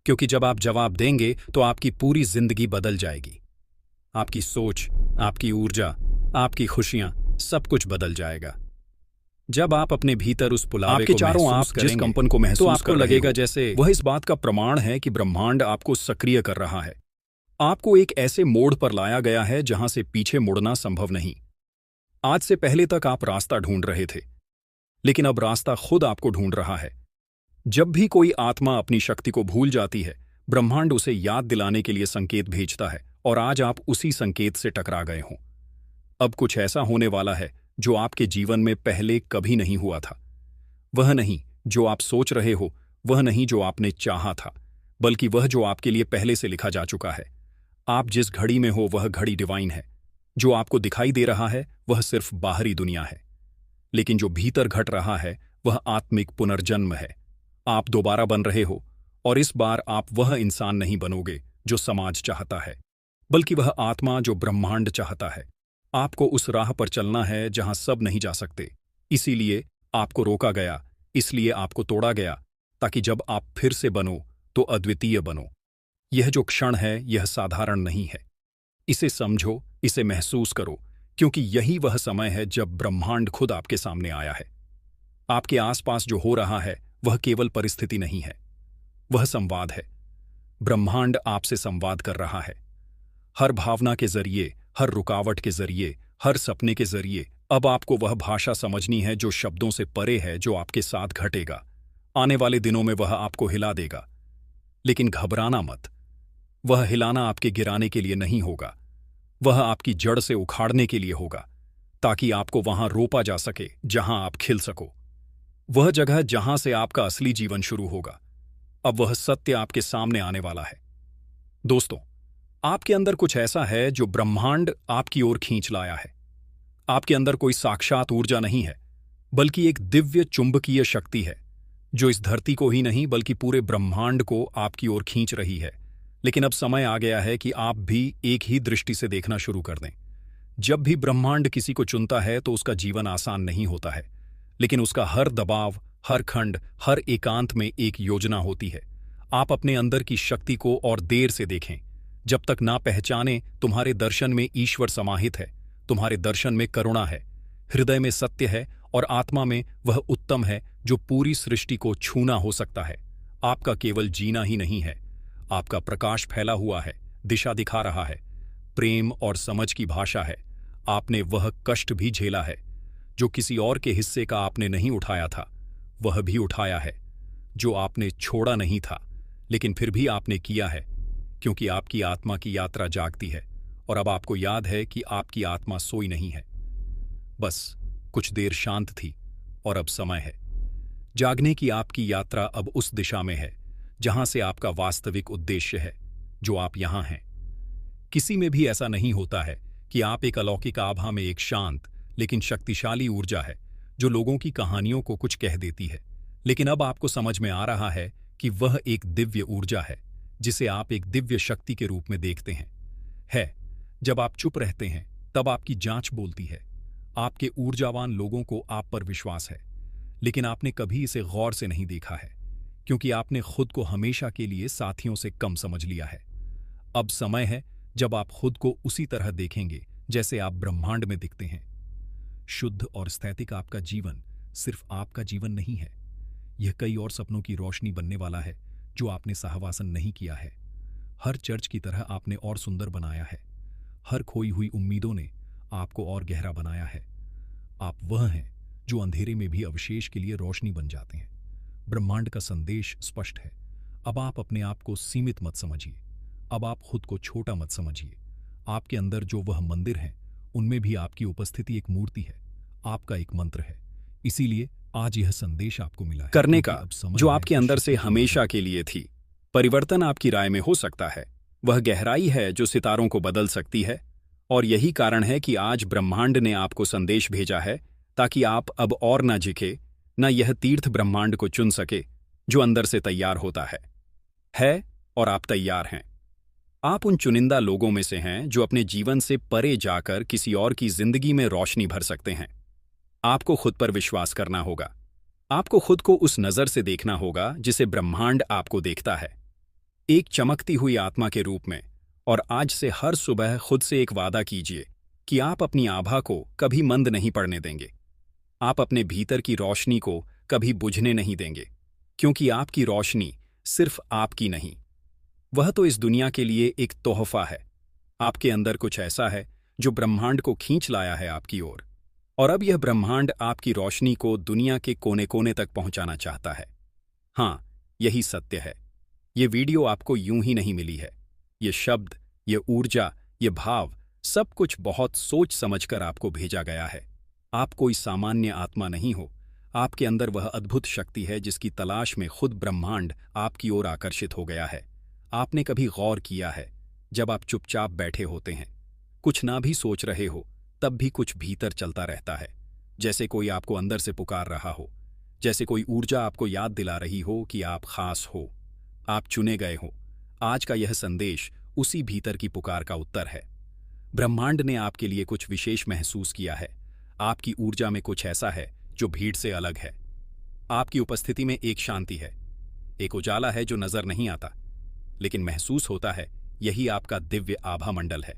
क्योंकि जब आप जवाब देंगे तो आपकी पूरी जिंदगी बदल जाएगी। आपकी सोच, आपकी ऊर्जा, आपकी खुशियां, सब कुछ बदल जाएगा। जब आप अपने भीतर उस पुलावे को चारों आप जिस कंपन को महसूस तो आपको लगेगा जैसे वह इस बात का प्रमाण है कि ब्रह्मांड आपको सक्रिय कर रहा है। आपको एक ऐसे मोड़ पर लाया गया है जहां से पीछे मुड़ना संभव नहीं। आज से पहले तक आप रास्ता ढूंढ रहे थे, लेकिन अब रास्ता खुद आपको ढूंढ रहा है। जब भी कोई आत्मा अपनी शक्ति को भूल जाती है, ब्रह्मांड उसे याद दिलाने के लिए संकेत भेजता है, और आज आप उसी संकेत से टकरा गए हों। अब कुछ ऐसा होने वाला है जो आपके जीवन में पहले कभी नहीं हुआ था। वह नहीं जो आप सोच रहे हो, वह नहीं जो आपने चाहा था, बल्कि वह जो आपके लिए पहले से लिखा जा चुका है। आप जिस घड़ी में हो वह घड़ी डिवाइन है। जो आपको दिखाई दे रहा है वह सिर्फ बाहरी दुनिया है, लेकिन जो भीतर घट रहा है वह आत्मिक पुनर्जन्म है। आप दोबारा बन रहे हो, और इस बार आप वह इंसान नहीं बनोगे जो समाज चाहता है, बल्कि वह आत्मा जो ब्रह्मांड चाहता है। आपको उस राह पर चलना है जहां सब नहीं जा सकते। इसीलिए आपको रोका गया, इसलिए आपको तोड़ा गया, ताकि जब आप फिर से बनो तो अद्वितीय बनो। यह जो क्षण है यह साधारण नहीं है। इसे समझो, इसे महसूस करो, क्योंकि यही वह समय है जब ब्रह्मांड खुद आपके सामने आया है। आपके आसपास जो हो रहा है वह केवल परिस्थिति नहीं है, वह संवाद है। ब्रह्मांड आपसे संवाद कर रहा है, हर भावना के जरिए, हर रुकावट के जरिए, हर सपने के जरिए। अब आपको वह भाषा समझनी है जो शब्दों से परे है, जो आपके साथ घटेगा। आने वाले दिनों में वह आपको हिला देगा, लेकिन घबराना मत। वह हिलाना आपके गिराने के लिए नहीं होगा, वह आपकी जड़ से उखाड़ने के लिए होगा, ताकि आपको वहां रोपा जा सके जहां आप खिल सको। वह जगह जहां से आपका असली जीवन शुरू होगा। अब वह सत्य आपके सामने आने वाला है। दोस्तों, आपके अंदर कुछ ऐसा है जो ब्रह्मांड आपकी ओर खींच लाया है। आपके अंदर कोई साक्षात ऊर्जा नहीं है, बल्कि एक दिव्य चुंबकीय शक्ति है जो इस धरती को ही नहीं बल्कि पूरे ब्रह्मांड को आपकी ओर खींच रही है। लेकिन अब समय आ गया है कि आप भी एक ही दृष्टि से देखना शुरू कर दें। जब भी ब्रह्मांड किसी को चुनता है तो उसका जीवन आसान नहीं होता है, लेकिन उसका हर दबाव, हर खंड, हर एकांत में एक योजना होती है। आप अपने अंदर की शक्ति को और देर से देखें। जब तक ना पहचाने तुम्हारे दर्शन में ईश्वर समाहित है, तुम्हारे दर्शन में करुणा है, हृदय में सत्य है, और आत्मा में वह उत्तम है जो पूरी सृष्टि को छूना हो सकता है। आपका केवल जीना ही नहीं है, आपका प्रकाश फैला हुआ है, दिशा दिखा रहा है, प्रेम और समझ की भाषा है। आपने वह कष्ट भी झेला है जो किसी और के हिस्से का आपने नहीं उठाया था, वह भी उठाया है। जो आपने छोड़ा नहीं था, लेकिन फिर भी आपने किया है, क्योंकि आपकी आत्मा की यात्रा जागती है। और अब आपको याद है कि आपकी आत्मा सोई नहीं है, बस कुछ देर शांत थी, और अब समय है जागने की। आपकी यात्रा अब उस दिशा में है जहां से आपका वास्तविक उद्देश्य है, जो आप यहां हैं। किसी में भी ऐसा नहीं होता है कि आप एक अलौकिक आभा में एक शांत लेकिन शक्तिशाली ऊर्जा है जो लोगों की कहानियों को कुछ कह देती है। लेकिन अब आपको समझ में आ रहा है कि वह एक दिव्य ऊर्जा है जिसे आप एक दिव्य शक्ति के रूप में देखते हैं। जब आप चुप रहते हैं तब आपकी जांच बोलती है। आपके ऊर्जावान लोगों को आप पर विश्वास है, लेकिन आपने कभी इसे गौर से नहीं देखा है, क्योंकि आपने खुद को हमेशा के लिए साथियों से कम समझ लिया है। अब समय है जब आप खुद को उसी तरह देखेंगे जैसे आप ब्रह्मांड में दिखते हैं। शुद्ध और स्थैतिक आपका जीवन सिर्फ आपका जीवन नहीं है, यह कई और सपनों की रोशनी बनने वाला है जो आपने सहवासन नहीं किया है। हर चर्च की तरह आपने और सुंदर बनाया है। हर खोई हुई उम्मीदों ने आपको और गहरा बनाया है। आप वह हैं जो अंधेरे में भी अवशेष के लिए रोशनी बन जाते हैं। ब्रह्मांड का संदेश स्पष्ट है। अब आप अपने आप को सीमित मत समझिए, अब आप खुद को छोटा मत समझिए। आपके अंदर जो वह मंदिर है, उनमें भी आपकी उपस्थिति एक मूर्ति है, आपका एक मंत्र है। इसीलिए आज यह संदेश आपको मिला है करने का जो आपके अंदर से हमेशा के लिए थी। परिवर्तन आपकी राय में हो सकता है, वह गहराई है जो सितारों को बदल सकती है। और यही कारण है कि आज ब्रह्मांड ने आपको संदेश भेजा है, ताकि आप अब और न झिके, न यह तीर्थ ब्रह्मांड को चुन सके जो अंदर से तैयार होता है। और आप तैयार हैं। आप उन चुनिंदा लोगों में से हैं जो अपने जीवन से परे जाकर किसी और की जिंदगी में रोशनी भर सकते हैं। आपको खुद पर विश्वास करना होगा। आपको खुद को उस नजर से देखना होगा जिसे ब्रह्मांड आपको देखता है, एक चमकती हुई आत्मा के रूप में। और आज से हर सुबह खुद से एक वादा कीजिए कि आप अपनी आभा को कभी मंद नहीं पड़ने देंगे। आप अपने भीतर की रोशनी को कभी बुझने नहीं देंगे, क्योंकि आपकी रोशनी सिर्फ आपकी नहीं, वह तो इस दुनिया के लिए एक तोहफा है। आपके अंदर कुछ ऐसा है जो ब्रह्मांड को खींच लाया है आपकी ओर, और अब यह ब्रह्मांड आपकी रोशनी को दुनिया के कोने कोने तक पहुंचाना चाहता है। हाँ, यही सत्य है। ये वीडियो आपको यूं ही नहीं मिली है। ये शब्द, ये ऊर्जा, ये भाव, सब कुछ बहुत सोच समझकर आपको भेजा गया है। आप कोई सामान्य आत्मा नहीं हो। आपके अंदर वह अद्भुत शक्ति है जिसकी तलाश में खुद ब्रह्मांड आपकी ओर आकर्षित हो गया है। आपने कभी गौर किया है, जब आप चुपचाप बैठे होते हैं, कुछ ना भी सोच रहे हो, तब भी कुछ भीतर चलता रहता है, जैसे कोई आपको अंदर से पुकार रहा हो, जैसे कोई ऊर्जा आपको याद दिला रही हो कि आप खास हो, आप चुने गए हो। आज का यह संदेश उसी भीतर की पुकार का उत्तर है। ब्रह्मांड ने आपके लिए कुछ विशेष महसूस किया है। आपकी ऊर्जा में कुछ ऐसा है जो भीड़ से अलग है। आपकी उपस्थिति में एक शांति है, एक उजाला है जो नजर नहीं आता, लेकिन महसूस होता है। यही आपका दिव्य आभा मंडल है।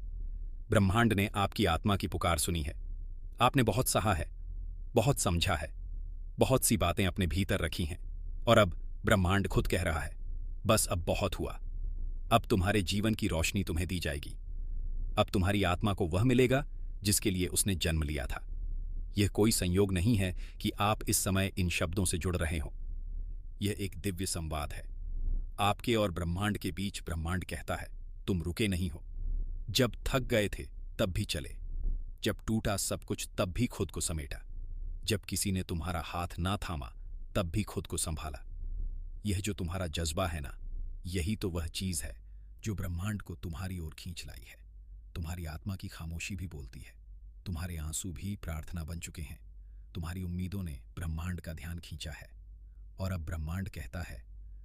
ब्रह्मांड ने आपकी आत्मा की पुकार सुनी है। आपने बहुत सहा है, बहुत समझा है, बहुत सी बातें अपने भीतर रखी हैं, और अब ब्रह्मांड खुद कह रहा है, बस अब बहुत हुआ। अब तुम्हारे जीवन की रोशनी तुम्हें दी जाएगी। अब तुम्हारी आत्मा को वह मिलेगा जिसके लिए उसने जन्म लिया था। यह कोई संयोग नहीं है कि आप इस समय इन शब्दों से जुड़ रहे हो। यह एक दिव्य संवाद है आपके और ब्रह्मांड के बीच। ब्रह्मांड कहता है, तुम रुके नहीं हो। जब थक गए थे तब भी चले, जब टूटा सब कुछ तब भी खुद को समेटा, जब किसी ने तुम्हारा हाथ ना थामा तब भी खुद को संभाला। यह जो तुम्हारा जज्बा है ना, यही तो वह चीज है जो ब्रह्मांड को तुम्हारी ओर खींच लाई है। तुम्हारी आत्मा की खामोशी भी बोलती है, तुम्हारे आंसू भी प्रार्थना बन चुके हैं, तुम्हारी उम्मीदों ने ब्रह्मांड का ध्यान खींचा है। और अब ब्रह्मांड कहता है,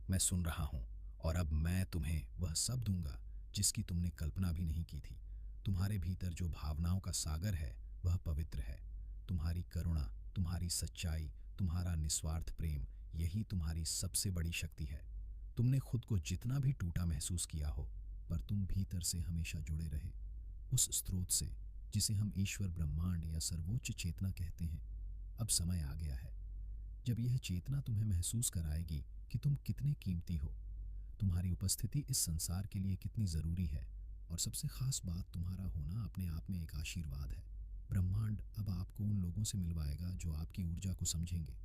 मैं सुन रहा हूं, और अब मैं तुम्हें वह सब दूंगा जिसकी तुमने कल्पना भी नहीं की थी। तुम्हारे भीतर जो भावनाओं का सागर है वह पवित्र है। तुम्हारी करुणा, तुम्हारी सच्चाई, तुम्हारा निस्वार्थ प्रेम, यही तुम्हारी सबसे बड़ी शक्ति है। तुमने खुद को जितना भी टूटा महसूस किया हो, पर तुम भीतर से हमेशा जुड़े रहे उस स्रोत से जिसे हम ईश्वर, ब्रह्मांड या सर्वोच्च चेतना कहते हैं। अब समय आ गया है जब यह चेतना तुम्हें महसूस कराएगी कि तुम कितने कीमती हो, तुम्हारी उपस्थिति इस संसार के लिए कितनी जरूरी है, और सबसे खास बात, तुम्हारा होना अपने आप में एक आशीर्वाद है। ब्रह्मांड अब आपको उन लोगों से मिलवाएगा जो आपकी ऊर्जा को समझेंगे।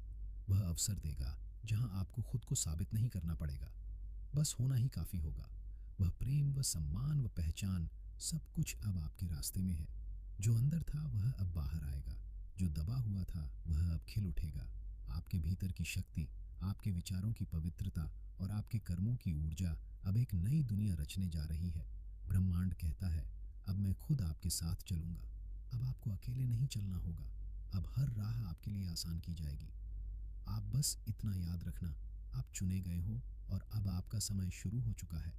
वह अवसर देगा जहां आपको खुद को साबित नहीं करना पड़ेगा, बस होना ही काफी होगा। वह प्रेम, वह सम्मान, वह पहचान, सब कुछ अब आपके रास्ते में है। जो अंदर था वह अब बाहर आएगा, जो दबा हुआ था वह अब खिल उठेगा। आपके भीतर की शक्ति, आपके विचारों की पवित्रता और आपके कर्मों की ऊर्जा अब एक नई दुनिया रचने जा रही है। ब्रह्मांड कहता है, अब मैं खुद आपके साथ चलूंगा। अब आपको अकेले नहीं चलना होगा। अब हर राह आपके लिए आसान की जाएगी। आप बस इतना याद रखना, आप चुने गए हो, और अब आपका समय शुरू हो चुका है।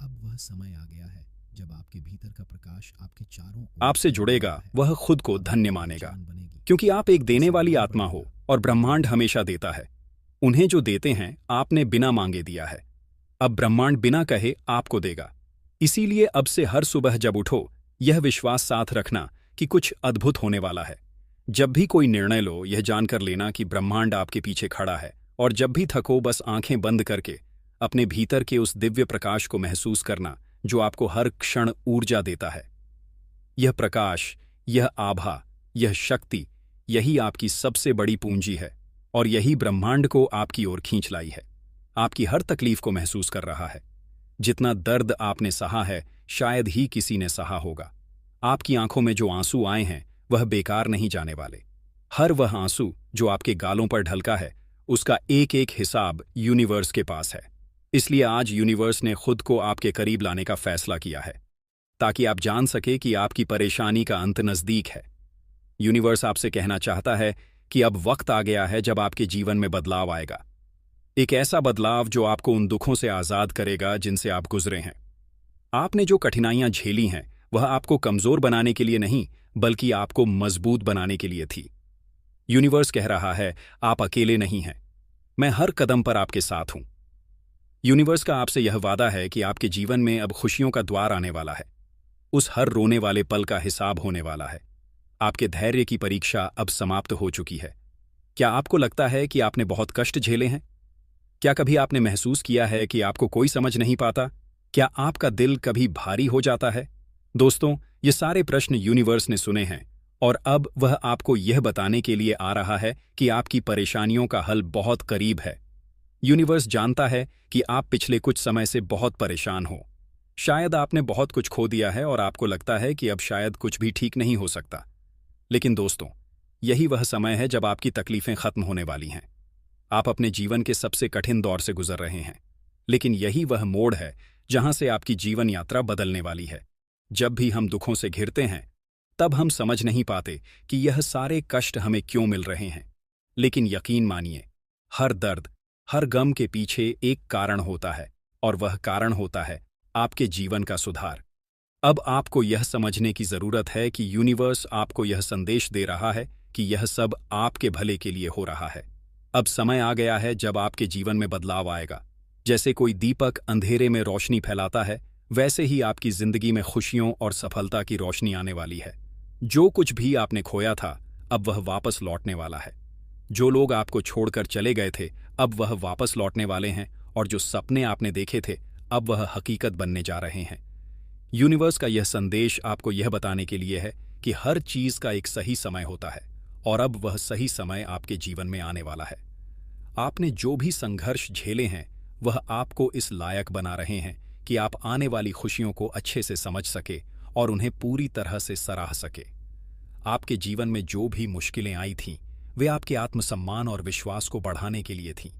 अब वह समय आ गया है जब आपके भीतर का प्रकाश आपके चारों ओर आपसे जुड़ेगा, वह खुद को धन्य मानेगा, क्योंकि आप एक देने वाली आत्मा हो और ब्रह्मांड हमेशा देता है। उन्हें जो देते हैं आपने बिना मांगे दिया है। अब ब्रह्मांड बिना कहे आपको देगा। इसीलिए अब से हर सुबह जब उठो, यह विश्वास साथ रखना कि कुछ अद्भुत होने वाला है। जब भी कोई निर्णय लो, यह जानकर लेना कि ब्रह्मांड आपके पीछे खड़ा है। और जब भी थको, बस आंखें बंद करके अपने भीतर के उस दिव्य प्रकाश को महसूस करना जो आपको हर क्षण ऊर्जा देता है। यह प्रकाश, यह आभा, यह शक्ति, यही आपकी सबसे बड़ी पूंजी है, और यही ब्रह्मांड को आपकी ओर खींच लाई है। आपकी हर तकलीफ को महसूस कर रहा है। जितना दर्द आपने सहा है, शायद ही किसी ने सहा होगा। आपकी आंखों में जो आंसू आए हैं वह बेकार नहीं जाने वाले। हर वह आंसू जो आपके गालों पर ढलका है, उसका एक एक हिसाब यूनिवर्स के पास है। इसलिए आज यूनिवर्स ने खुद को आपके करीब लाने का फैसला किया है, ताकि आप जान सके कि आपकी परेशानी का अंत नजदीक है। यूनिवर्स आपसे कहना चाहता है कि अब वक्त आ गया है जब आपके जीवन में बदलाव आएगा। एक ऐसा बदलाव जो आपको उन दुखों से आजाद करेगा जिनसे आप गुजरे हैं। आपने जो कठिनाइयां झेली हैं, वह आपको कमजोर बनाने के लिए नहीं, बल्कि आपको मजबूत बनाने के लिए थी। यूनिवर्स कह रहा है, आप अकेले नहीं हैं। मैं हर कदम पर आपके साथ हूं। यूनिवर्स का आपसे यह वादा है कि आपके जीवन में अब खुशियों का द्वार आने वाला है। उस हर रोने वाले पल का हिसाब होने वाला है। आपके धैर्य की परीक्षा अब समाप्त हो चुकी है। क्या आपको लगता है कि आपने बहुत कष्ट झेले हैं? क्या कभी आपने महसूस किया है कि आपको कोई समझ नहीं पाता? क्या आपका दिल कभी भारी हो जाता है? दोस्तों, ये सारे प्रश्न यूनिवर्स ने सुने हैं और अब वह आपको यह बताने के लिए आ रहा है कि आपकी परेशानियों का हल बहुत करीब है। यूनिवर्स जानता है कि आप पिछले कुछ समय से बहुत परेशान हो। शायद आपने बहुत कुछ खो दिया है और आपको लगता है कि अब शायद कुछ भी ठीक नहीं हो सकता। लेकिन दोस्तों, यही वह समय है जब आपकी तकलीफें खत्म होने वाली हैं। आप अपने जीवन के सबसे कठिन दौर से गुजर रहे हैं, लेकिन यही वह मोड़ है जहां से आपकी जीवन यात्रा बदलने वाली है। जब भी हम दुखों से घिरते हैं, तब हम समझ नहीं पाते कि यह सारे कष्ट हमें क्यों मिल रहे हैं। लेकिन यकीन मानिए, हर दर्द, हर गम के पीछे एक कारण होता है, और वह कारण होता है आपके जीवन का सुधार। अब आपको यह समझने की जरूरत है कि यूनिवर्स आपको यह संदेश दे रहा है कि यह सब आपके भले के लिए हो रहा है। अब समय आ गया है जब आपके जीवन में बदलाव आएगा। जैसे कोई दीपक अंधेरे में रोशनी फैलाता है, वैसे ही आपकी जिंदगी में खुशियों और सफलता की रोशनी आने वाली है। जो कुछ भी आपने खोया था, अब वह वापस लौटने वाला है। जो लोग आपको छोड़कर चले गए थे, अब वह वापस लौटने वाले हैं, और जो सपने आपने देखे थे, अब वह हकीकत बनने जा रहे हैं। यूनिवर्स का यह संदेश आपको यह बताने के लिए है कि हर चीज का एक सही समय होता है, और अब वह सही समय आपके जीवन में आने वाला है। आपने जो भी संघर्ष झेले हैं, वह आपको इस लायक बना रहे हैं कि आप आने वाली खुशियों को अच्छे से समझ सके और उन्हें पूरी तरह से सराह सके। आपके जीवन में जो भी मुश्किलें आई थीं, वे आपके आत्मसम्मान और विश्वास को बढ़ाने के लिए थीं।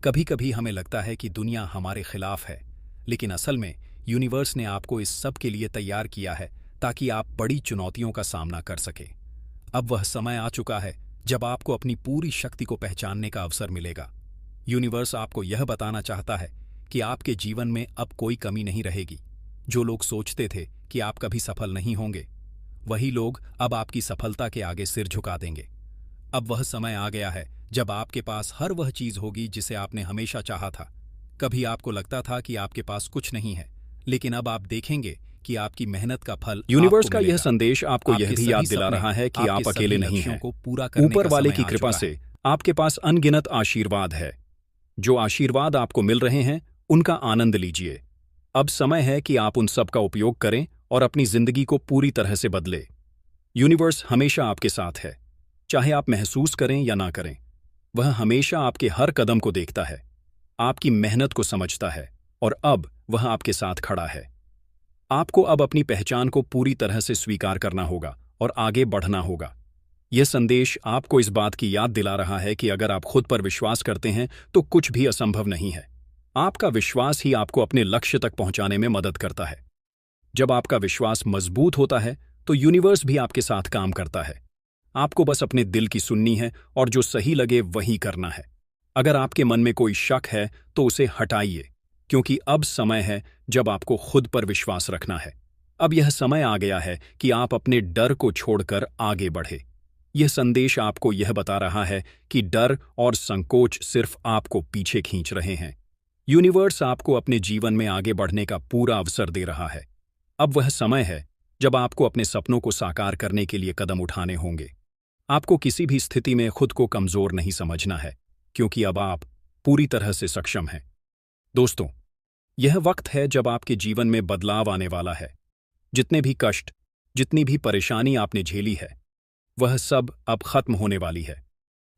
कभी कभी हमें लगता है कि दुनिया हमारे खिलाफ है, लेकिन असल में यूनिवर्स ने आपको इस सब के लिए तैयार किया है ताकि आप बड़ी चुनौतियों का सामना कर सके। अब वह समय आ चुका है जब आपको अपनी पूरी शक्ति को पहचानने का अवसर मिलेगा। यूनिवर्स आपको यह बताना चाहता है कि आपके जीवन में अब कोई कमी नहीं रहेगी। जो लोग सोचते थे कि आप कभी सफल नहीं होंगे, वही लोग अब आपकी सफलता के आगे सिर झुका देंगे। अब वह समय आ गया है जब आपके पास हर वह चीज होगी जिसे आपने हमेशा चाहा था। कभी आपको लगता था कि आपके पास कुछ नहीं है, लेकिन अब आप देखेंगे कि आपकी मेहनत का फल यूनिवर्स आपको का यह मिलेगा। संदेश आपको यह आपके भी सभी याद दिला सपने, रहा है कि आपके आप सभी अकेले नहीं लक्ष्यों हैं। को पूरा करने ऊपर का वाले समय की आ कृपा चुका से है। आपके पास अनगिनत आशीर्वाद है। जो आशीर्वाद आपको मिल रहे हैं, उनका आनंद लीजिए। अब समय है कि आप उन सब का उपयोग करें और अपनी जिंदगी को पूरी तरह से बदले। यूनिवर्स हमेशा आपके साथ है, चाहे आप महसूस करें या ना करें। वह हमेशा आपके हर कदम को देखता है, आपकी मेहनत को समझता है, और अब वह आपके साथ खड़ा है। आपको अब अपनी पहचान को पूरी तरह से स्वीकार करना होगा और आगे बढ़ना होगा। यह संदेश आपको इस बात की याद दिला रहा है कि अगर आप खुद पर विश्वास करते हैं तो कुछ भी असंभव नहीं है। आपका विश्वास ही आपको अपने लक्ष्य तक पहुंचाने में मदद करता है। जब आपका विश्वास मजबूत होता है तो यूनिवर्स भी आपके साथ काम करता है। आपको बस अपने दिल की सुननी है और जो सही लगे वही करना है। अगर आपके मन में कोई शक है तो उसे हटाइए, क्योंकि अब समय है जब आपको खुद पर विश्वास रखना है। अब यह समय आ गया है कि आप अपने डर को छोड़कर आगे बढ़े। यह संदेश आपको यह बता रहा है कि डर और संकोच सिर्फ आपको पीछे खींच रहे हैं। यूनिवर्स आपको अपने जीवन में आगे बढ़ने का पूरा अवसर दे रहा है। अब वह समय है जब आपको अपने सपनों को साकार करने के लिए कदम उठाने होंगे। आपको किसी भी स्थिति में खुद को कमजोर नहीं समझना है, क्योंकि अब आप पूरी तरह से सक्षम हैं। दोस्तों, यह वक्त है जब आपके जीवन में बदलाव आने वाला है। जितने भी कष्ट, जितनी भी परेशानी आपने झेली है, वह सब अब खत्म होने वाली है।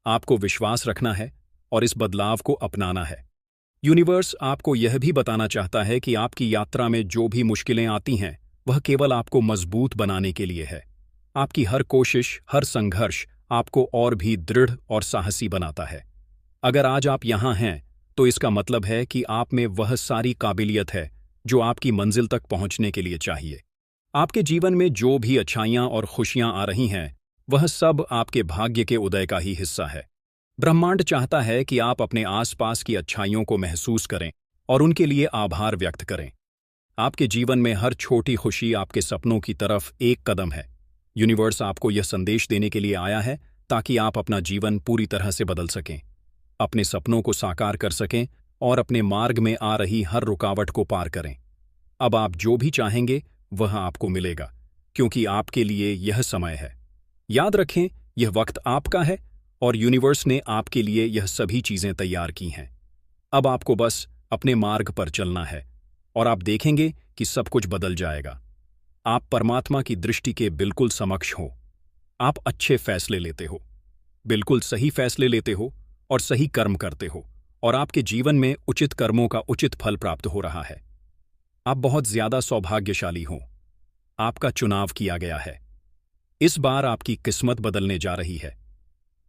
आपको विश्वास रखना है और इस बदलाव को अपनाना है। यूनिवर्स आपको यह भी बताना चाहता है कि आपकी यात्रा में जो भी मुश्किलें आती हैं, वह केवल आपको मजबूत बनाने के लिए है। आपकी हर कोशिश, हर संघर्ष आपको और भी दृढ़ और साहसी बनाता है। अगर आज आप यहाँ हैं, तो इसका मतलब है कि आप में वह सारी काबिलियत है जो आपकी मंजिल तक पहुंचने के लिए चाहिए। आपके जीवन में जो भी अच्छाइयां और खुशियां आ रही हैं, वह सब आपके भाग्य के उदय का ही हिस्सा है। ब्रह्मांड चाहता है कि आप अपने आसपास की अच्छाइयों को महसूस करें और उनके लिए आभार व्यक्त करें। आपके जीवन में हर छोटी खुशी आपके सपनों की तरफ एक कदम है। यूनिवर्स आपको यह संदेश देने के लिए आया है ताकि आप अपना जीवन पूरी तरह से बदल सकें, अपने सपनों को साकार कर सकें और अपने मार्ग में आ रही हर रुकावट को पार करें। अब आप जो भी चाहेंगे वह आपको मिलेगा, क्योंकि आपके लिए यह समय है। याद रखें, यह वक्त आपका है और यूनिवर्स ने आपके लिए यह सभी चीजें तैयार की हैं। अब आपको बस अपने मार्ग पर चलना है और आप देखेंगे कि सब कुछ बदल जाएगा। आप परमात्मा की दृष्टि के बिल्कुल समक्ष हो। आप अच्छे फैसले लेते हो, बिल्कुल सही फैसले लेते हो और सही कर्म करते हो, और आपके जीवन में उचित कर्मों का उचित फल प्राप्त हो रहा है। आप बहुत ज्यादा सौभाग्यशाली हो। आपका चुनाव किया गया है। इस बार आपकी किस्मत बदलने जा रही है।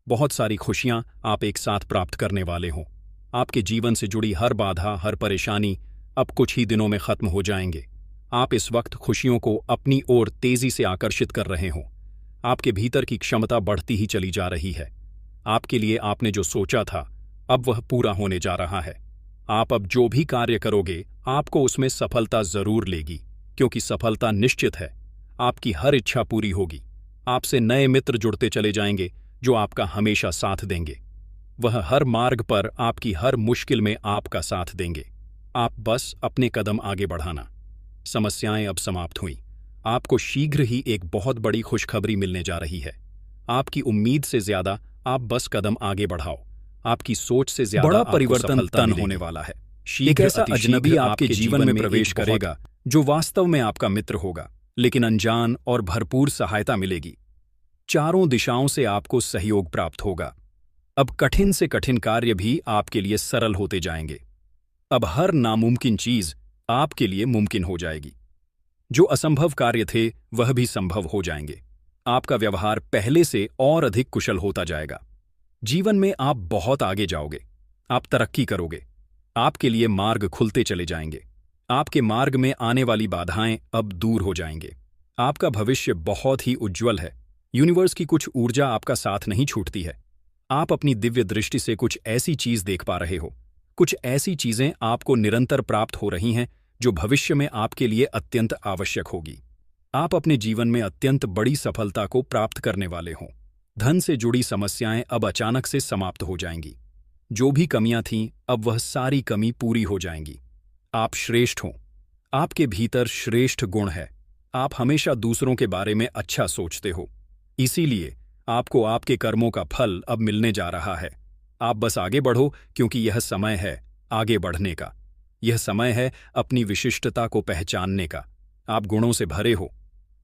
बहुत सारी खुशियां आप एक साथ प्राप्त करने वाले हो। आपके जीवन से जुड़ी हर बाधा, हर परेशानी अब कुछ ही दिनों में खत्म हो जाएंगे। आप इस वक्त खुशियों को अपनी ओर तेजी से आकर्षित कर रहे हो। आपके भीतर की क्षमता बढ़ती ही चली जा रही है। आपके लिए आपने जो सोचा था, अब वह पूरा होने जा रहा है। आप अब जो भी कार्य करोगे, आपको उसमें सफलता जरूर लेगी, क्योंकि सफलता निश्चित है। आपकी हर इच्छा पूरी होगी। आपसे नए मित्र जुड़ते चले जाएंगे जो आपका हमेशा साथ देंगे। वह हर मार्ग पर आपकी हर मुश्किल में आपका साथ देंगे। आप बस अपने कदम आगे बढ़ाना। समस्याएं अब समाप्त हुई। आपको शीघ्र ही एक बहुत बड़ी खुशखबरी मिलने जा रही है। आपकी उम्मीद से ज्यादा आप बस कदम आगे बढ़ाओ। आपकी सोच से ज्यादा बड़ा आपको परिवर्तन सफलता तन मिलेगी। होने वाला है। एक ऐसा अजनबी आपके जीवन में प्रवेश करेगा जो वास्तव में आपका मित्र होगा, लेकिन अनजान और भरपूर सहायता मिलेगी। चारों दिशाओं से आपको सहयोग प्राप्त होगा। अब कठिन से कठिन कार्य भी आपके लिए सरल होते जाएंगे। अब हर नामुमकिन चीज आपके लिए मुमकिन हो जाएगी। जो असंभव कार्य थे वह भी संभव हो जाएंगे। आपका व्यवहार पहले से और अधिक कुशल होता जाएगा। जीवन में आप बहुत आगे जाओगे। आप तरक्की करोगे। आपके लिए मार्ग खुलते चले जाएंगे। आपके मार्ग में आने वाली बाधाएं अब दूर हो जाएंगे। आपका भविष्य बहुत ही उज्जवल है। यूनिवर्स की कुछ ऊर्जा आपका साथ नहीं छूटती है। आप अपनी दिव्य दृष्टि से कुछ ऐसी चीज देख पा रहे हो। कुछ ऐसी चीजें आपको निरंतर प्राप्त हो रही हैं जो भविष्य में आपके लिए अत्यंत आवश्यक होगी। आप अपने जीवन में अत्यंत बड़ी सफलता को प्राप्त करने वाले हों। धन से जुड़ी समस्याएं अब अचानक से समाप्त हो जाएंगी। जो भी कमियां थीं, अब वह सारी कमी पूरी हो जाएंगी। आप श्रेष्ठ हों। आपके भीतर श्रेष्ठ गुण है। आप हमेशा दूसरों के बारे में अच्छा सोचते हो। इसीलिए आपको आपके कर्मों का फल अब मिलने जा रहा है। आप बस आगे बढ़ो, क्योंकि यह समय है आगे बढ़ने का। यह समय है अपनी विशिष्टता को पहचानने का। आप गुणों से भरे हो।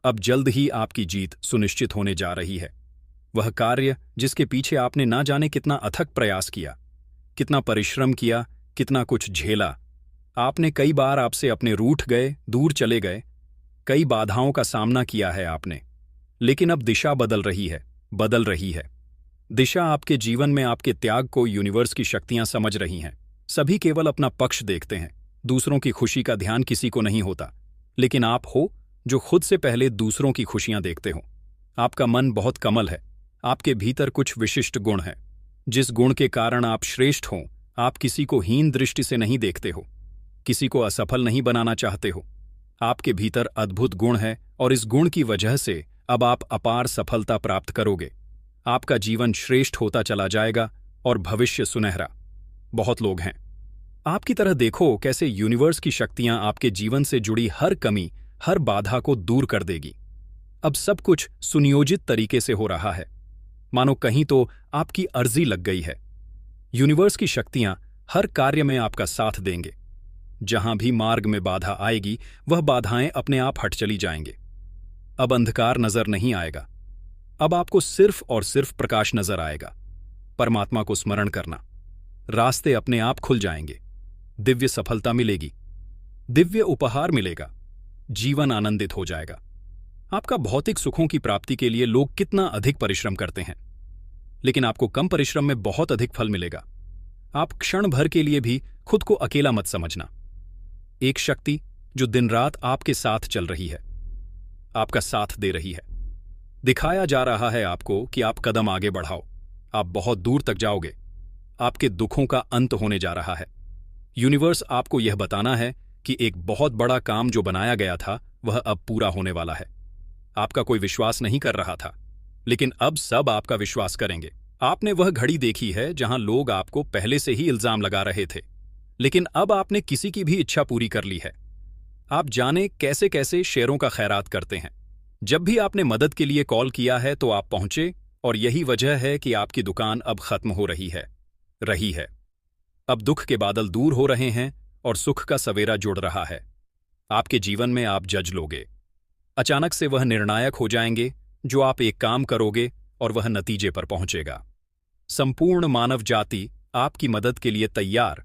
अब जल्द ही आपकी जीत सुनिश्चित होने जा रही है। वह कार्य जिसके पीछे आपने ना जाने कितना अथक प्रयास किया, कितना परिश्रम किया, कितना कुछ झेला। आपने कई बार आपसे अपने रूठ गए, दूर चले गए। कई बाधाओं का सामना किया है आपने, लेकिन अब दिशा बदल रही है, बदल रही है। दिशा आपके जीवन में आपके त्याग को यूनिवर्स की शक्तियां समझ रही हैं। सभी केवल अपना पक्ष देखते हैं। दूसरों की खुशी का ध्यान किसी को नहीं होता, लेकिन आप हो जो खुद से पहले दूसरों की खुशियां देखते हो। आपका मन बहुत कमल है। आपके भीतर कुछ विशिष्ट गुण हैं, जिस गुण के कारण आप श्रेष्ठ हो। आप किसी को हीन दृष्टि से नहीं देखते हो, किसी को असफल नहीं बनाना चाहते हो। आपके भीतर अद्भुत गुण है और इस गुण की वजह से अब आप अपार सफलता प्राप्त करोगे। आपका जीवन श्रेष्ठ होता चला जाएगा और भविष्य सुनहरा। बहुत लोग हैं। आपकी तरह देखो कैसे यूनिवर्स की शक्तियां आपके जीवन से जुड़ी हर कमी, हर बाधा को दूर कर देगी। अब सब कुछ सुनियोजित तरीके से हो रहा है, मानो कहीं तो आपकी अर्जी लग गई है। यूनिवर्स की शक्तियां हर कार्य में आपका साथ देंगे। जहां भी मार्ग में बाधा आएगी, वह बाधाएं अपने आप हट चली जाएंगे। अब अंधकार नजर नहीं आएगा। अब आपको सिर्फ और सिर्फ प्रकाश नजर आएगा। परमात्मा को स्मरण करना। रास्ते अपने आप खुल जाएंगे। दिव्य सफलता मिलेगी। दिव्य उपहार मिलेगा। जीवन आनंदित हो जाएगा। आपका भौतिक सुखों की प्राप्ति के लिए लोग कितना अधिक परिश्रम करते हैं, लेकिन आपको कम परिश्रम में बहुत अधिक फल मिलेगा। आप क्षण भर के लिए भी खुद को अकेला मत समझना। एक शक्ति जो दिन रात आपके साथ चल रही है, आपका साथ दे रही है। दिखाया जा रहा है आपको कि आप कदम आगे बढ़ाओ। आप बहुत दूर तक जाओगे। आपके दुखों का अंत होने जा रहा है। यूनिवर्स आपको यह बताना है कि एक बहुत बड़ा काम जो बनाया गया था वह अब पूरा होने वाला है। आपका कोई विश्वास नहीं कर रहा था, लेकिन अब सब आपका विश्वास करेंगे। आपने वह घड़ी देखी है जहां लोग आपको पहले से ही इल्जाम लगा रहे थे, लेकिन अब आपने किसी की भी इच्छा पूरी कर ली है। आप जाने कैसे कैसे शेयरों का खैरात करते हैं। जब भी आपने मदद के लिए कॉल किया है तो आप पहुंचे, और यही वजह है कि आपकी दुकान अब खत्म हो रही है। अब दुख के बादल दूर हो रहे हैं और सुख का सवेरा जुड़ रहा है। आपके जीवन में आप जज लोगे। अचानक से वह निर्णायक हो जाएंगे जो आप एक काम करोगे और वह नतीजे पर पहुंचेगा। संपूर्ण मानव जाति आपकी मदद के लिए तैयार